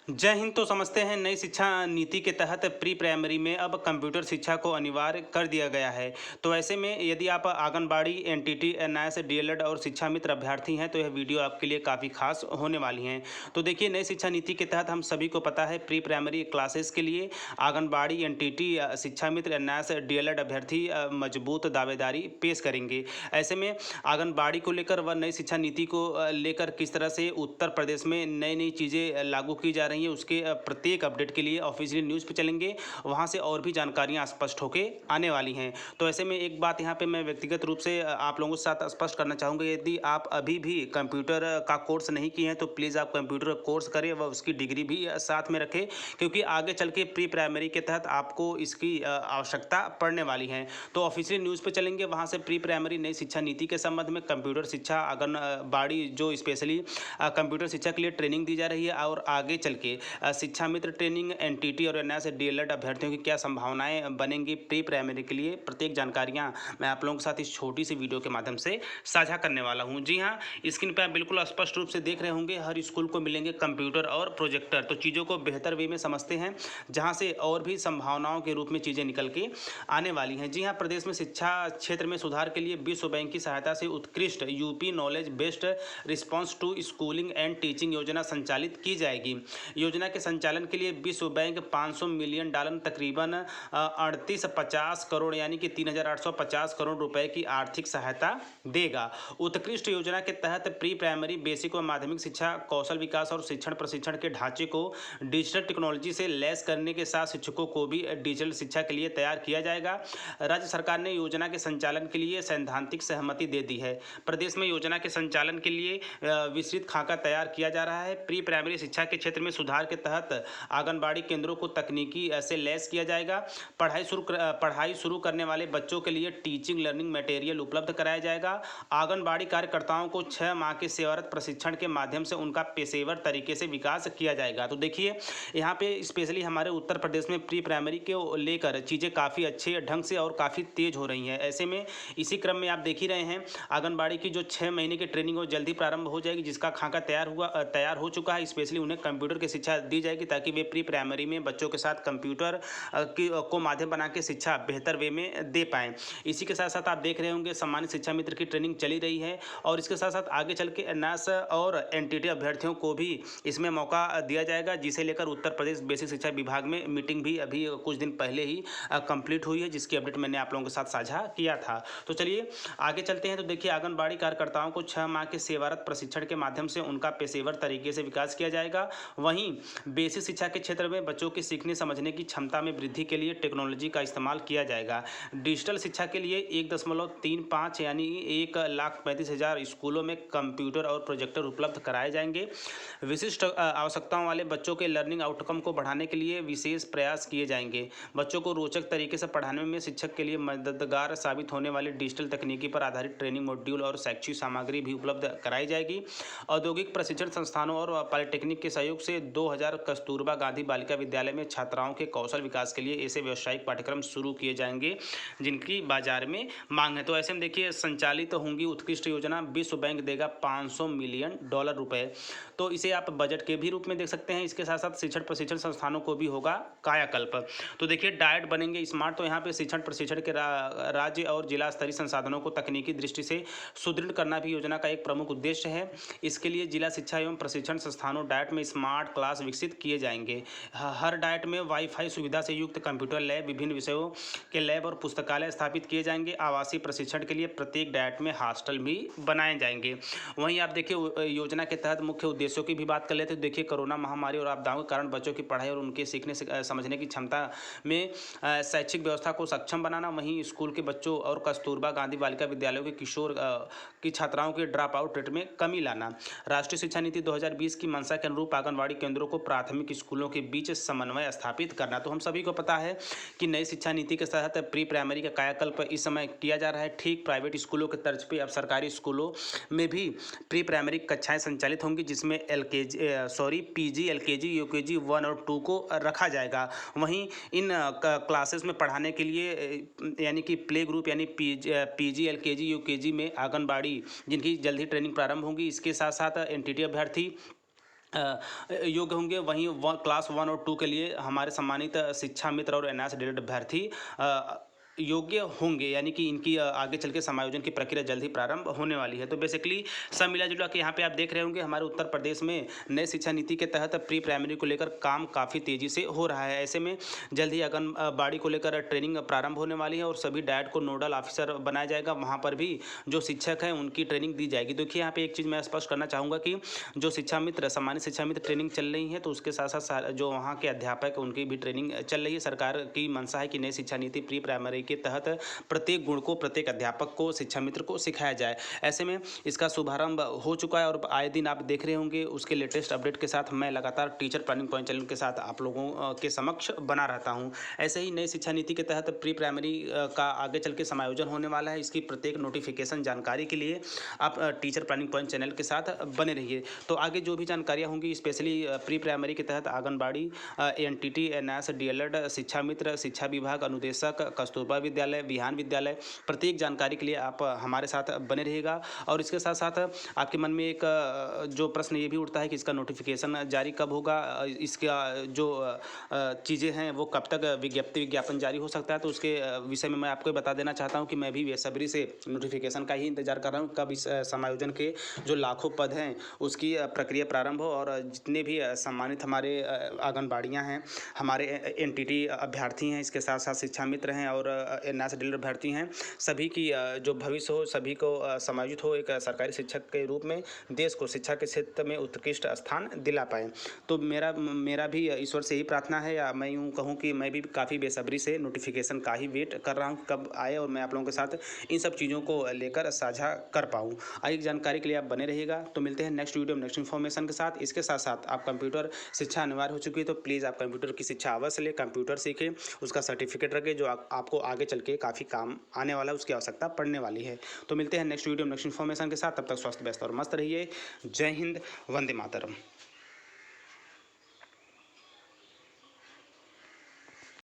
जय हिंद। तो समझते हैं नई शिक्षा नीति के तहत प्री प्राइमरी में अब कंप्यूटर शिक्षा को अनिवार्य कर दिया गया है। तो ऐसे में यदि आप आंगनबाड़ी, एनटीटी, एनआईएस, डीएलएड और शिक्षा मित्र अभ्यर्थी हैं तो यह वीडियो आपके लिए काफ़ी खास होने वाली हैं। तो देखिए, नई शिक्षा नीति के तहत हम सभी को पता है प्री प्राइमरी क्लासेस के लिए आंगनबाड़ी, एनटीटी, शिक्षा मित्र, एनआईएस, डीएलएड अभ्यर्थी मजबूत दावेदारी पेश करेंगे। ऐसे में आंगनबाड़ी को लेकर व नई शिक्षा नीति को लेकर किस तरह से उत्तर प्रदेश में नई नई चीज़ें लागू की जा रही हैं, उसके प्रत्येक अपडेट के लिए ऑफिशियल न्यूज़ पे चलेंगे। वहाँ से और भी जानकारियाँ स्पष्ट होके आने वाली हैं। तो ऐसे में एक बात यहाँ पे मैं व्यक्तिगत रूप से आप लोगों के साथ स्पष्ट करना चाहूँगा, यदि आप अभी भी कंप्यूटर का कोर्स नहीं किए हैं तो प्लीज़ आप कंप्यूटर का कोर्स करें व उसकी डिग्री भी साथ में रखें, क्योंकि आगे चल के प्री प्राइमरी के तहत आपको इसकी आवश्यकता पड़ने वाली है। तो ऑफिशियल न्यूज़ पे चलेंगे, वहाँ से प्री प्राइमरी नई शिक्षा नीति के संबंध में कंप्यूटर शिक्षा, आंगनबाड़ी जो स्पेशली कंप्यूटर शिक्षा के लिए ट्रेनिंग दी जा रही है, और आगे चल के शिक्षा मित्र ट्रेनिंग, एनटीटी और एनआईएस डीएलएड अभ्यर्थियों की क्या संभावनाएं बनेंगी प्री प्राइमरी के लिए, प्रत्येक जानकारियां मैं आप लोगों के साथ इस छोटी सी वीडियो के माध्यम से साझा करने वाला हूं। जी हां, स्क्रीन पर आप बिल्कुल स्पष्ट रूप से देख रहे होंगे, हर स्कूल को मिलेंगे कंप्यूटर और प्रोजेक्टर। तो चीज़ों को बेहतर वे में समझते हैं, जहाँ से और भी संभावनाओं के रूप में चीज़ें निकल के आने वाली हैं। जी हाँ, प्रदेश में शिक्षा क्षेत्र में सुधार के लिए विश्व बैंक की सहायता से उत्कृष्ट UP knowledge based response to schooling and teaching योजना संचालित की जाएगी। योजना के संचालन के लिए विश्व बैंक 500 मिलियन डॉलर तकरीबन 3850 करोड़ यानी कि 3850 करोड़ रुपए की आर्थिक सहायता देगा। उत्कृष्ट योजना के तहत प्री प्राइमरी, बेसिक व माध्यमिक शिक्षा, कौशल विकास और शिक्षण प्रशिक्षण के ढांचे को डिजिटल टेक्नोलॉजी से लैस करने के साथ शिक्षकों को भी डिजिटल शिक्षा के लिए तैयार किया जाएगा। राज्य सरकार ने योजना के संचालन के लिए सैद्धांतिक सहमति दे दी है। प्रदेश में योजना के संचालन के लिए विस्तृत खाका तैयार किया जा रहा है। प्री प्राइमरी शिक्षा के क्षेत्र में सुधार के तहत आंगनबाड़ी केंद्रों को तकनीकी से लैस किया जाएगा। पढ़ाई शुरू करने वाले बच्चों के लिए टीचिंग लर्निंग मटेरियल उपलब्ध कराया जाएगा। आंगनबाड़ी कार्यकर्ताओं को 6 माह के सेवारत प्रशिक्षण के माध्यम से उनका पेशेवर तरीके से विकास किया जाएगा। तो देखिए, यहाँ पे स्पेशली हमारे उत्तर प्रदेश में प्री प्राइमरी के लेकर चीज़ें काफ़ी अच्छे ढंग से और काफ़ी तेज हो रही हैं। ऐसे में इसी क्रम में आप देख ही रहे हैं, आंगनबाड़ी की जो 6 महीने की ट्रेनिंग वो जल्दी प्रारंभ हो जाएगी, जिसका खाका तैयार हो चुका है। स्पेशली उन्हें कंप्यूटर की शिक्षा दी जाएगी ताकि वे प्री प्राइमरी में बच्चों के साथ कंप्यूटर को माध्यम बना के शिक्षा बेहतर वे में दे पाएँ। इसी के साथ साथ आप देख रहे होंगे सम्मानित शिक्षा मित्र की ट्रेनिंग चली रही है, और इसके साथ साथ आगे चल के एनआईएस और एनटीटी अभ्यर्थियों को भी इसमें मौका दिया जाएगा, जिसे लेकर उत्तर प्रदेश बेसिक शिक्षा विभाग में मीटिंग भी अभी कुछ दिन पहले ही कंप्लीट हुई है, जिसकी अपडेट मैंने आप लोगों के साथ साझा किया था। तो चलिए आगे चलते हैं। तो देखिए, आंगनबाड़ी कार्यकर्ताओं को 6 माह के सेवारत प्रशिक्षण के माध्यम से उनका पेशेवर तरीके से विकास किया जाएगा। वहीं बेसिक शिक्षा के क्षेत्र में बच्चों के सीखने समझने की क्षमता में वृद्धि के लिए टेक्नोलॉजी का इस्तेमाल किया जाएगा। डिजिटल शिक्षा के लिए 1.35 यानी 1,35,000 स्कूलों में कंप्यूटर और प्रोजेक्टर उपलब्ध कराए जाएंगे। विशिष्ट आवश्यकताओं वाले बच्चों के लर्निंग आउटकम को बढ़ाने के लिए विशेष प्रयास किए जाएंगे। बच्चों को रोचक तरीके से पढ़ाने में शिक्षक के लिए मददगार साबित होने वाली डिजिटल तकनीकी पर आधारित ट्रेनिंग मॉड्यूल और शैक्षिक सामग्री भी उपलब्ध कराई जाएगी। औद्योगिक प्रशिक्षण संस्थानों और पॉलिटेक्निक के सहयोग से 2000 कस्तूरबा गांधी बालिका विद्यालय में छात्राओं के कौशल विकास के लिए ऐसे व्यावसायिक पाठ्यक्रम शुरू किए जाएंगे जिनकी बाजार में मांग है। तो ऐसे में देखिए, संचालित होंगी उत्कृष्ट योजना, विश्व बैंक देगा 500 मिलियन डॉलर रुपए। तो इसे आप बजट के भी रूप में देख सकते हैं। इसके साथ साथ शिक्षण प्रशिक्षण संस्थानों को भी होगा कायाकल्प। तो देखिए, डायट बनेंगे स्मार्ट। तो यहाँ पे शिक्षण प्रशिक्षण के राज्य और जिला स्तरीय संसाधनों को तकनीकी दृष्टि से सुदृढ़ करना भी योजना का एक प्रमुख उद्देश्य है। इसके लिए जिला शिक्षा एवं प्रशिक्षण संस्थानों डायट में स्मार्ट क्लास विकसित किए जाएंगे। हर डायट में वाईफाई सुविधा से युक्त कंप्यूटर लैब, विभिन्न विषयों के लैब और पुस्तकालय स्थापित किए जाएंगे। आवासीय प्रशिक्षण के लिए प्रत्येक डायट में हॉस्टल भी बनाए जाएंगे। वहीं आप देखिए, योजना के तहत मुख्य उद्देश्यों की भी बात कर लेते हैं। देखिए, कोरोना महामारी और आपदाओं के कारण बच्चों की पढ़ाई और उनके सीखने समझने की क्षमता में शैक्षिक व्यवस्था को सक्षम बनाना। वहीं स्कूल के बच्चों और कस्तूरबा गांधी बालिका विद्यालयों के किशोर की छात्राओं के ड्रॉप आउट रेट में कमी लाना। राष्ट्रीय शिक्षा नीति 2020 की मंशा के अनुरूप आंगनबाड़ी केंद्रों को प्राथमिक स्कूलों के बीच समन्वय स्थापित करना। तो हम सभी को पता है कि नई शिक्षा नीति के तहत प्री प्राइमरी का कायाकल्प इस समय किया जा रहा है। ठीक प्राइवेट स्कूलों के तर्ज पे अब सरकारी स्कूलों में भी प्री प्राइमरी कक्षाएं संचालित होंगी, जिसमें पीजी, एलकेजी, यूकेजी 1 और 2 को रखा जाएगा। वहीं इन क्लासेस में पढ़ाने के लिए यानी कि प्ले ग्रुप यानी पीजी, एलकेजी, यूकेजी में आंगनबाड़ी जिनकी जल्द ही ट्रेनिंग प्रारंभ होगी। इसके साथ साथ एनटीटी अभ्यर्थी योग्य होंगे, वहीं क्लास 1 और 2 के लिए हमारे सम्मानित शिक्षा मित्र और एनआईएस डीएलएड अभ्यर्थी योग्य होंगे, यानी कि इनकी आगे चल के समायोजन की प्रक्रिया जल्द ही प्रारंभ होने वाली है। तो बेसिकली सब मिला जुला के यहाँ पे आप देख रहे होंगे हमारे उत्तर प्रदेश में नई शिक्षा नीति के तहत प्री प्राइमरी को लेकर काम काफ़ी तेज़ी से हो रहा है। ऐसे में जल्द ही आंगनबाड़ी को लेकर ट्रेनिंग प्रारंभ होने वाली है और सभी डायट को नोडल ऑफिसर बनाया जाएगा, वहाँ पर भी जो शिक्षक हैं उनकी ट्रेनिंग दी जाएगी। देखिए यहाँ पे एक चीज़ मैं स्पष्ट करना चाहूँगा कि जो शिक्षा मित्र सामान्य शिक्षा मित्र ट्रेनिंग चल रही है, तो उसके साथ साथ जो वहाँ के अध्यापक उनकी भी ट्रेनिंग चल रही है। सरकार की मंशा है कि नई शिक्षा नीति प्री प्राइमरी के तहत प्रत्येक गुण को प्रत्येक अध्यापक को शिक्षा मित्र को सिखाया जाए। ऐसे में इसका शुभारंभ हो चुका है और आए दिन आप देख रहे होंगे उसके लेटेस्ट अपडेट के साथ मैं लगातार टीचर प्लानिंग पॉइंट चैनल के साथ आप लोगों के समक्ष बना रहता हूं। ऐसे ही नई शिक्षा नीति के तहत प्री प्राइमरी का आगे चल के समायोजन होने वाला है। इसकी प्रत्येक नोटिफिकेशन जानकारी के लिए आप टीचर प्लानिंग पॉइंट चैनल के साथ बने रहिए। तो आगे जो भी जानकारियाँ होंगी स्पेशली प्री प्राइमरी के तहत आंगनबाड़ी, एनटीटी, एनआईएस डीएलएड, शिक्षा मित्र, शिक्षा विभाग, अनुदेशक, कस्तूरबा विद्यालय, बिहान विद्यालय, प्रत्येक जानकारी के लिए आप हमारे साथ बने रहिएगा। और इसके साथ साथ आपके मन में एक जो प्रश्न ये भी उठता है कि इसका नोटिफिकेशन जारी कब होगा, इसका जो चीज़ें हैं वो कब तक विज्ञापन जारी हो सकता है, तो उसके विषय में मैं आपको बता देना चाहता हूँ कि मैं भी बेसब्री से नोटिफिकेशन का ही इंतजार कर रहा हूँ कब इस समायोजन के जो लाखों पद हैं उसकी प्रक्रिया प्रारंभ हो और जितने भी सम्मानित हमारे आंगनबाड़ियाँ हैं, हमारे एनटीटी अभ्यर्थी हैं, इसके साथ साथ शिक्षा मित्र हैं और एनआईएस डीएलएड अभ्यर्थी हैं, सभी की जो भविष्य हो, सभी को समायोजित हो एक सरकारी शिक्षक के रूप में, देश को शिक्षा के क्षेत्र में उत्कृष्ट स्थान दिला पाए। तो मेरा भी ईश्वर से ही प्रार्थना है, या मैं यूँ कहूँ कि मैं भी काफ़ी बेसब्री से नोटिफिकेशन का ही वेट कर रहा हूँ कब आए और मैं आप लोगों के साथ इन सब चीज़ों को लेकर साझा कर पाऊँ। आगे जानकारी के लिए आप बने रहिएगा। तो मिलते हैं नेक्स्ट वीडियो में नेक्स्ट इन्फॉर्मेशन के साथ। इसके साथ साथ आप कंप्यूटर शिक्षा अनिवार्य हो चुकी है, तो प्लीज़ आप कंप्यूटर की शिक्षा अवश्य लें, कंप्यूटर सीखें, उसका सर्टिफिकेट रखें जो आपको आगे चल के काफ़ी काम आने वाला है, उसकी आवश्यकता पड़ने वाली है। तो मिलते हैं नेक्स्ट वीडियो में नेक्स्ट इन्फॉर्मेशन के साथ। तब तक स्वस्थ, व्यस्त और मस्त रहिए। जय हिंद, वंदे मातरम।